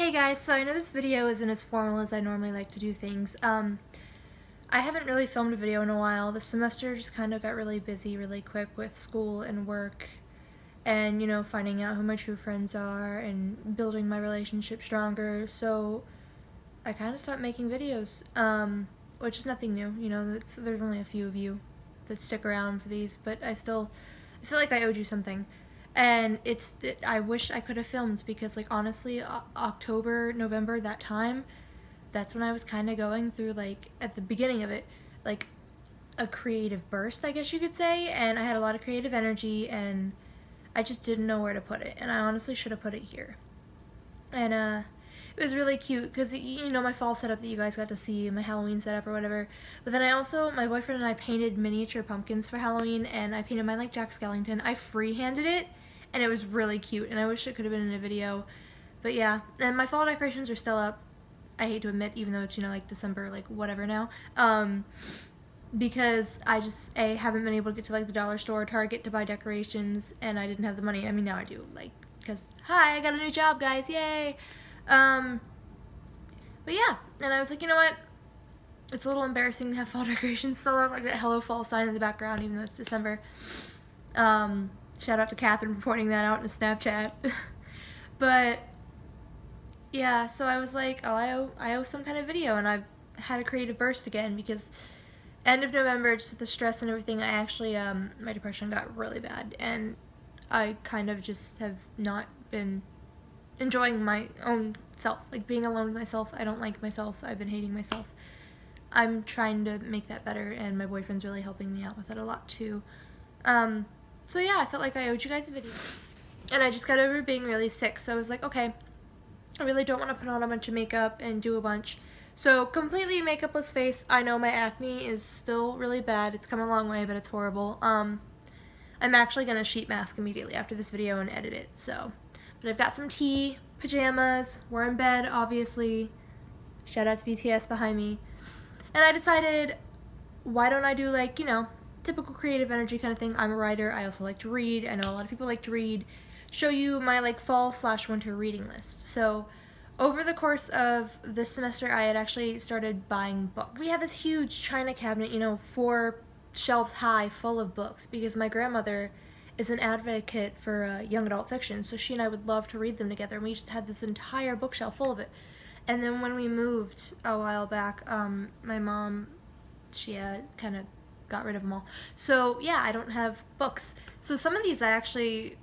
Hey guys, so I know this video isn't as formal as I normally like to do things. I haven't really filmed a video in a while. The semester just kind of got really busy really quick with school and work and, finding out who my true friends are and building my relationship stronger. So I kind of stopped making videos, which is nothing new. There's only a few of you that stick around for these, but I feel like I owed you something. And I wish I could have filmed because, honestly, October, November, that time, that's when I was kind of going through, at the beginning of it, a creative burst, I guess you could say, and I had a lot of creative energy, and I just didn't know where to put it, and I honestly should have put it here. And, it was really cute, because, my fall setup that you guys got to see, my Halloween setup or whatever, but then my boyfriend and I painted miniature pumpkins for Halloween, and I painted mine like Jack Skellington. I freehanded it, and it was really cute, and I wish it could have been in a video, but yeah, and my fall decorations are still up. I hate to admit, even though it's, December, whatever now, because I just, haven't been able to get to, the dollar store or Target to buy decorations, and I didn't have the money. I mean, now I do, because, hi, I got a new job, guys, yay! But yeah, and I was like, you know what, it's a little embarrassing to have fall decorations still up, that Hello Fall sign in the background, even though it's December. Shout out to Catherine for pointing that out in a Snapchat. But yeah, so I was like, oh, I owe some kind of video, and I had a creative burst again because end of November, just with the stress and everything, I actually, my depression got really bad, and I kind of just have not been enjoying my own self, being alone with myself. I don't like myself. I've been hating myself. I'm trying to make that better, and my boyfriend's really helping me out with it a lot too. So yeah, I felt like I owed you guys a video. And I just got over being really sick, so I was like, okay, I really don't want to put on a bunch of makeup and do a bunch. So completely makeupless face. I know my acne is still really bad. It's come a long way, but it's horrible. I'm actually going to sheet mask immediately after this video and edit it, so. But I've got some tea, pajamas, we're in bed, obviously. Shout out to BTS behind me. And I decided, why don't I do, typical creative energy kind of thing. I'm a writer. I also like to read. I know a lot of people like to read. Show you my fall/winter reading list. So over the course of this semester, I had actually started buying books. We had this huge china cabinet, 4 shelves high, full of books, because my grandmother is an advocate for young adult fiction, so she and I would love to read them together, and we just had this entire bookshelf full of it. And then when we moved a while back, my mom, she kind of got rid of them all. So yeah, I don't have books. So some of these I actually,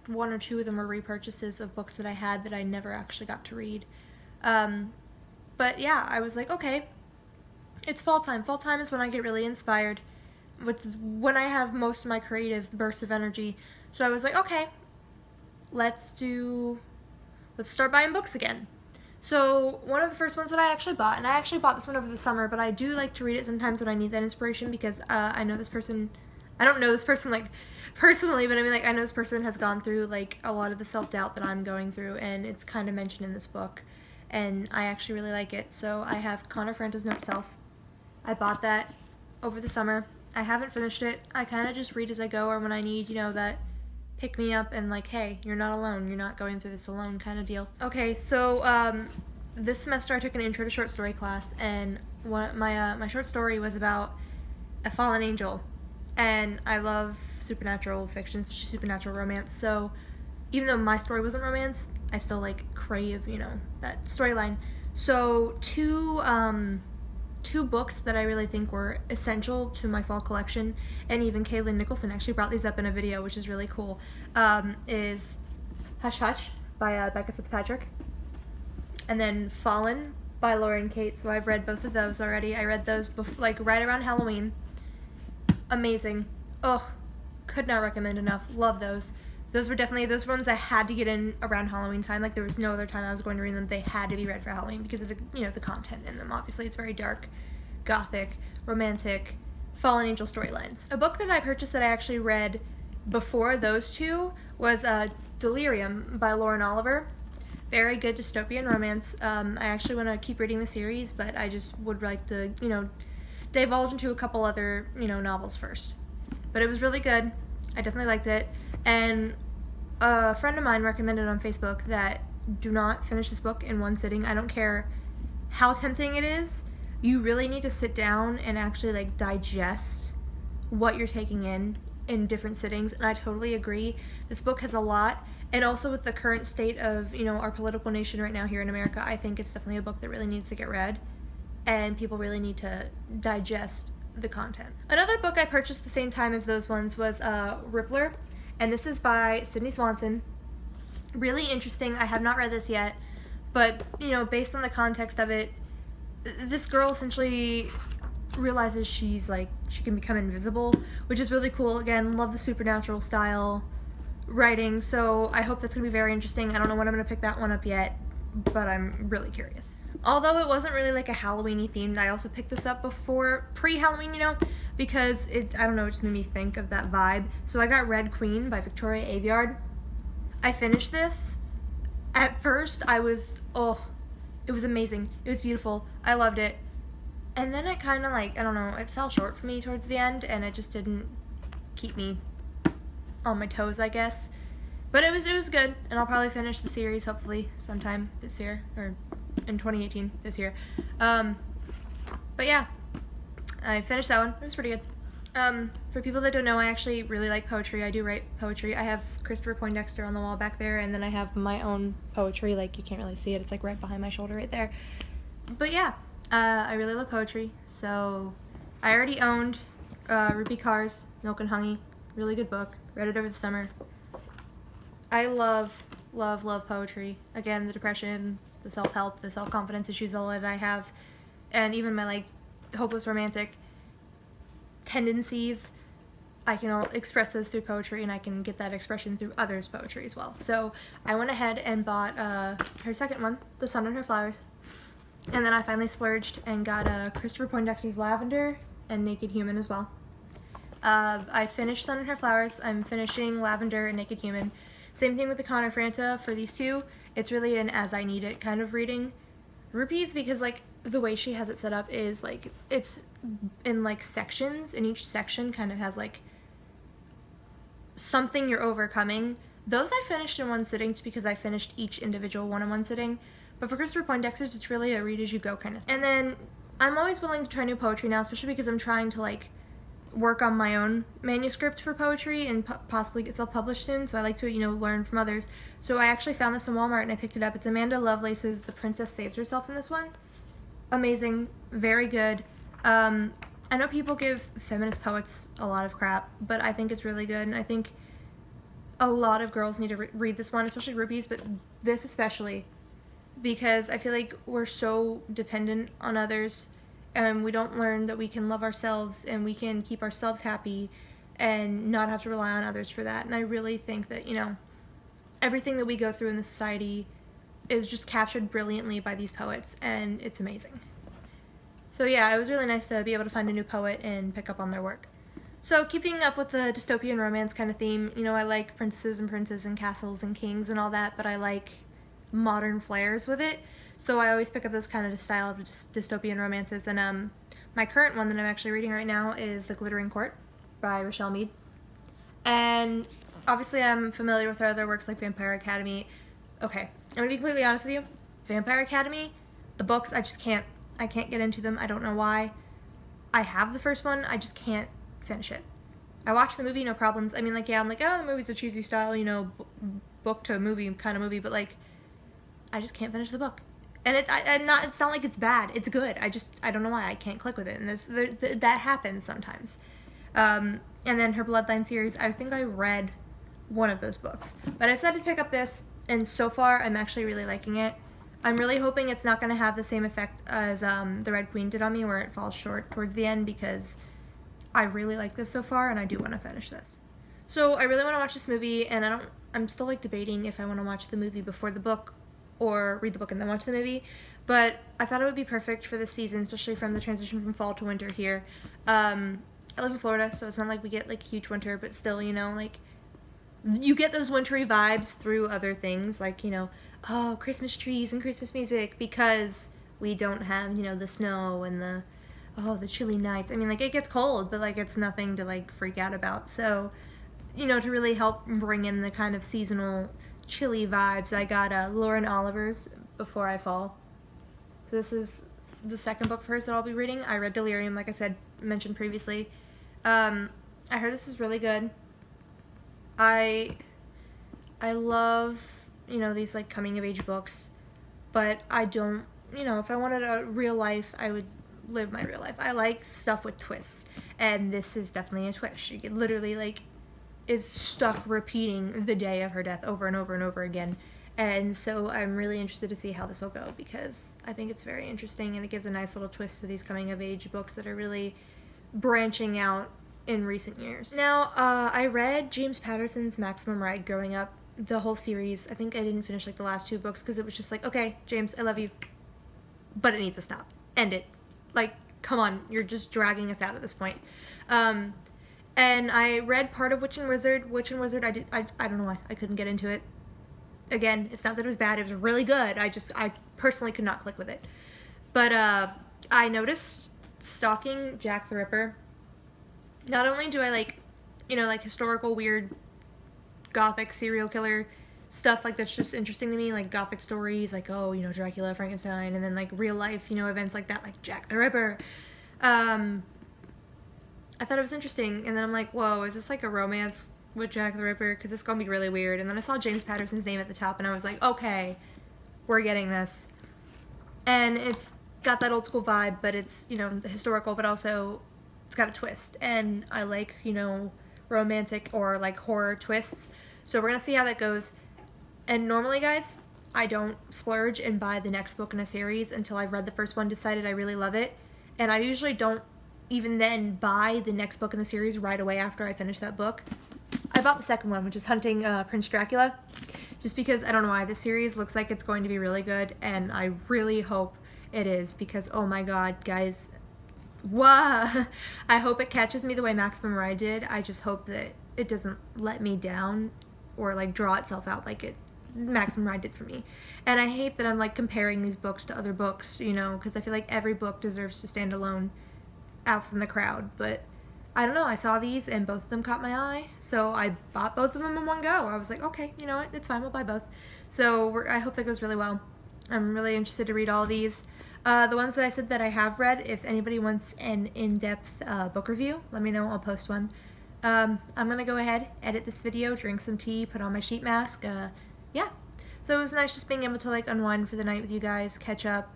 1 or 2 of them were repurchases of books that I had that I never actually got to read. But yeah, I was like, okay, it's fall time. Fall time is when I get really inspired. It's when I have most of my creative bursts of energy. So I was like, okay, let's start buying books again. So one of the first ones that I actually bought, and I actually bought this one over the summer, but I do like to read it sometimes when I need that inspiration, because I know this person, I don't know this person personally, but I mean I know this person has gone through a lot of the self-doubt that I'm going through, and it's kind of mentioned in this book, and I actually really like it. So I have Franta's Note Self. I bought that over the summer. I haven't finished it. I kind of just read as I go, or when I need, that pick me up and hey, you're not alone, you're not going through this alone kind of deal. Okay, so this semester I took an intro to short story class, and my short story was about a fallen angel, and I love supernatural fiction, especially supernatural romance, so even though my story wasn't romance, I still crave, that storyline. So two books that I really think were essential to my fall collection, and even Kaylin Nicholson actually brought these up in a video, which is really cool, is Hush Hush by Becca Fitzpatrick, and then Fallen by Lauren Kate. So I've read both of those already. I read those right around Halloween. Amazing. Oh, could not recommend enough. Love those. Those were definitely those ones I had to get in around Halloween time. There was no other time I was going to read them. They had to be read for Halloween because of the the content in them. Obviously, it's very dark, gothic, romantic, fallen angel storylines. A book that I purchased that I actually read before those two was Delirium by Lauren Oliver. Very good dystopian romance. I actually want to keep reading the series, but I just would like to divulge into a couple other novels first. But it was really good. I definitely liked it, and a friend of mine recommended on Facebook that do not finish this book in one sitting. I don't care how tempting it is. You really need to sit down and actually like digest what you're taking in different sittings. And I totally agree. This book has a lot. And also with the current state of, you know, our political nation right now here in America, I think it's definitely a book that really needs to get read. And people really need to digest the content. Another book I purchased the same time as those ones was Rippler. And this is by Cidney Swanson. Really interesting. I have not read this yet. But, you know, based on the context of it, this girl essentially realizes she can become invisible, which is really cool. Again, love the supernatural style writing, so I hope that's going to be very interesting. I don't know when I'm going to pick that one up yet, but I'm really curious. Although it wasn't really like a Halloween-y themed, I also picked this up before pre-Halloween, you know, because I don't know, it just made me think of that vibe. So I got Red Queen by Victoria Aveyard. I finished this. At first, it was amazing. It was beautiful. I loved it. And then it kind of like, I don't know, it fell short for me towards the end, and it just didn't keep me on my toes, I guess. But it was good, and I'll probably finish the series hopefully sometime this year, or in 2018, this year. But yeah, I finished that one. It was pretty good. For people that don't know, I actually really like poetry. I do write poetry. I have Christopher Poindexter on the wall back there, and then I have my own poetry. Like, you can't really see it. It's like right behind my shoulder right there. But yeah, I really love poetry. So I already owned Rupi Kaur's Milk and Honey. Really good book. Read it over the summer. I love poetry. Again, the depression, the self-help, the self-confidence issues, all that I have, and even my like hopeless romantic tendencies, I can all express those through poetry, and I can get that expression through others' poetry as well. So I went ahead and bought her second one, The Sun and Her Flowers, and then I finally splurged and got Christopher Poindexter's Lavender and Naked Human as well. I finished Sun and Her Flowers. I'm finishing Lavender and Naked Human. Same thing with the Connor Franta for these two. It's really an as I need it kind of reading. Rupi's, because like the way she has it set up is like it's in like sections, and each section kind of has like something you're overcoming. Those I finished in one sitting just because I finished each individual one in one sitting. But for Christopher Poindexter's, it's really a read as you go kind of thing. And then I'm always willing to try new poetry now, especially because I'm trying to like work on my own manuscript for poetry and possibly get self-published soon, so I like to, you know, learn from others. So I actually found this in Walmart and I picked it up. It's Amanda Lovelace's The Princess Saves Herself in this one. Amazing. Very good. I know people give feminist poets a lot of crap, but I think it's really good, and I think a lot of girls need to read this one, especially Rupi's, but this especially, because I feel like we're so dependent on others, and we don't learn that we can love ourselves and we can keep ourselves happy and not have to rely on others for that. And I really think that, you know, everything that we go through in this society is just captured brilliantly by these poets, and it's amazing. So yeah, it was really nice to be able to find a new poet and pick up on their work. So keeping up with the dystopian romance kind of theme, you know, I like princesses and princes and castles and kings and all that, but I like modern flares with it. So I always pick up this kind of style of dystopian romances, and my current one that I'm actually reading right now is The Glittering Court by Richelle Mead. And obviously I'm familiar with her other works like Vampire Academy. Okay, I'm gonna be completely honest with you. Vampire Academy, the books, I can't get into them. I don't know why. I have the first one, I just can't finish it. I watched the movie, no problems. I mean, like, yeah, I'm like, oh, the movie's a cheesy style, you know, book to movie kind of movie, but like, I just can't finish the book. And it's not like it's bad. It's good. I don't know why I can't click with it. And that happens sometimes. And then her Bloodline series, I think I read one of those books. But I decided to pick up this, and so far I'm actually really liking it. I'm really hoping it's not going to have the same effect as the Red Queen did on me, where it falls short towards the end, because I really like this so far, and I do want to finish this. So I really want to watch this movie, and I'm still like debating if I want to watch the movie before the book, or read the book and then watch the movie, but I thought it would be perfect for this season, especially from the transition from fall to winter here. I live in Florida, so it's not like we get like huge winter, but still, you know, like you get those wintry vibes through other things, like, you know, oh, Christmas trees and Christmas music, because we don't have, you know, the snow and the chilly nights. I mean, like, it gets cold, but like it's nothing to like freak out about. So, you know, to really help bring in the kind of seasonal chilly vibes. I got Lauren Oliver's Before I Fall. So this is the second book of hers that I'll be reading. I read Delirium, like I said, mentioned previously. I heard this is really good. I love, you know, these like coming of age books, but I don't, you know, if I wanted a real life, I would live my real life. I like stuff with twists, and this is definitely a twist. She could literally like is stuck repeating the day of her death over and over and over again. And so I'm really interested to see how this will go, because I think it's very interesting and it gives a nice little twist to these coming of age books that are really branching out in recent years. Now, I read James Patterson's Maximum Ride growing up, the whole series. I think I didn't finish like the last 2 books because it was just like, okay, James, I love you, but it needs to stop. End it. Like, come on, you're just dragging us out at this point. And I read part of Witch and Wizard. I don't know why. I couldn't get into it. Again, it's not that it was bad. It was really good. I personally could not click with it. But I noticed Stalking, Jack the Ripper. Not only do I like, you know, like historical, weird, gothic serial killer stuff, like that's just interesting to me, like gothic stories, like, oh, you know, Dracula, Frankenstein, and then like real life, you know, events like that, like Jack the Ripper. I thought it was interesting, and then I'm like, whoa, is this like a romance with Jack the Ripper? Because it's gonna be really weird. And then I saw James Patterson's name at the top, and I was like, okay, we're getting this. And it's got that old school vibe, but it's, you know, the historical, but also it's got a twist. And I like, you know, romantic or like horror twists. So we're gonna see how that goes. And normally, guys, I don't splurge and buy the next book in a series until I've read the first one, decided I really love it. And I usually don't even then buy the next book in the series right away after I finish that book. I bought the second one, which is Hunting Prince Dracula, just because, I don't know why, the series looks like it's going to be really good, and I really hope it is, because, oh my god, guys, wow, I hope it catches me the way Maximum Ride did. I just hope that it doesn't let me down or, like, draw itself out like it Maximum Ride did for me. And I hate that I'm, like, comparing these books to other books, you know, because I feel like every book deserves to stand alone out from the crowd, but I don't know, I saw these and both of them caught my eye, so I bought both of them in one go. I was like, okay, you know what, it's fine, we'll buy both. So I hope that goes really well. I'm really interested to read all these. The ones that I said that I have read, if anybody wants an in-depth book review, let me know, I'll post one. I'm gonna go ahead, edit this video, drink some tea, put on my sheet mask, yeah. So it was nice just being able to like unwind for the night with you guys, catch up,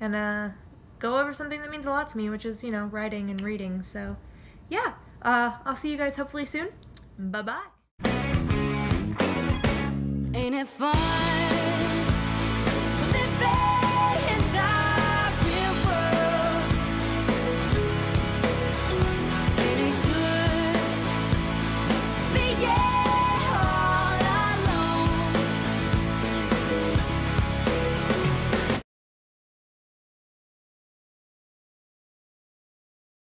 and go over something that means a lot to me, which is, you know, writing and reading. So yeah, I'll see you guys hopefully soon. Bye-bye. Ain't it fun?